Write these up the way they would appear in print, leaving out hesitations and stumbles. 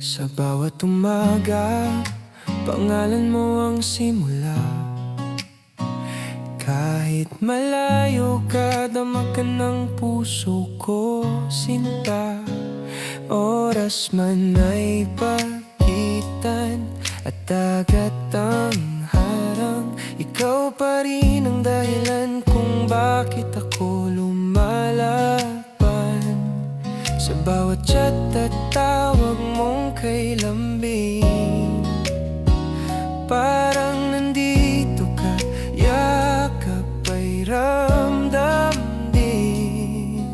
Sa bawat umaga, pangalan mo ang simula. Kahit malayo ka, dama ka ng puso ko, sinta. Oras man ay pagitan at dagat ang harang, ikaw pa rin ang dahilan kung bakit ako lumalaban. Sa bawat chat at tawag mong kay lambing, parang nandito ka, yakap ay ramdam din.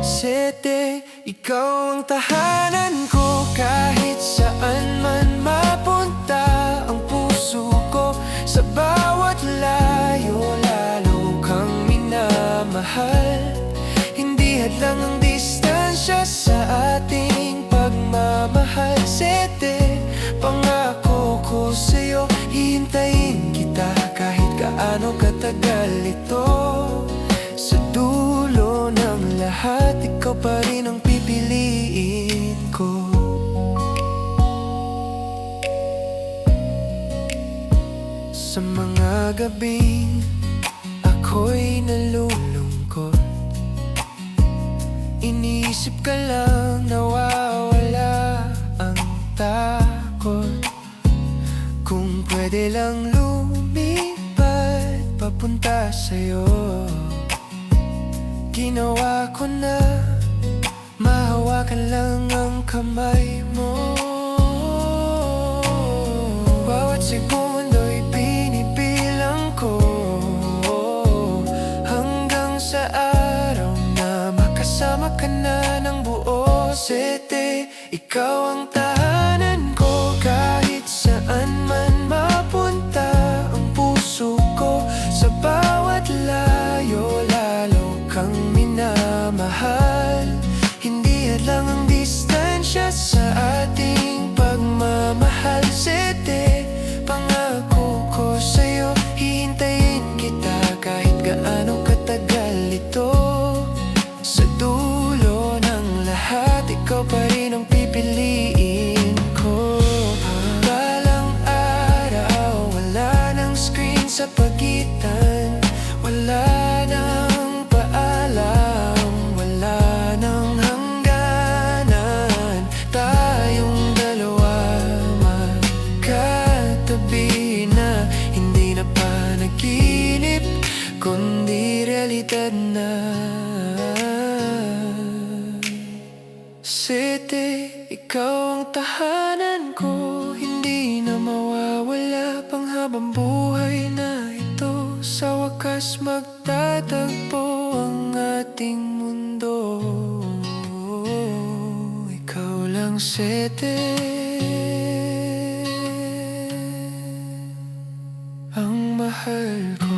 Sete, ikaw ang tahanan ko, kahit saan man mapunta ang puso ko. Sa bawat layo, lalo kang minamahal. Hindi hadlang ang distansya sa ating pagmamahal. Sete, pangako ko sa'yo, hihintayin kita kahit gaano katagal ito. Sa dulo ng lahat, ikaw pa rin ang pipiliin ko. Sa mga gabing ako'y nalulungkot, iniisip ka lang, nawawala ang takot. Kung pwede lang lumipat papunta sa'yo, ginawa ko na, mahawakan lang ang kamay mo. Bawat segundo'y binibilang ko, hanggang sa araw na makasama ka na ng buo. Sete, ikaw ang tahanan ko, kahit saan man mapunta ang puso ko. Sa bawat layo, lalo kang minamahal. Hindi hadlang ang distansya sa ating pagmamahal. Sete, pangako ko sa'yo, hihintayin kita kahit gaano katagal ito. Sa dulo ng lahat, ikaw pa rin ang pipiliin ko. Balang araw, wala nang screen sa pagitan, wala nang paalam, wala nang hangganan. Tayong dalawa magkatabi na, hindi na panaginip kundi realidad na. Sete, ikaw ang tahanan ko, hindi na mawawala pang habang buhay na ito. Sa wakas magtatagpo ang ating mundo. Ikaw lang, Sete, ang mahal ko.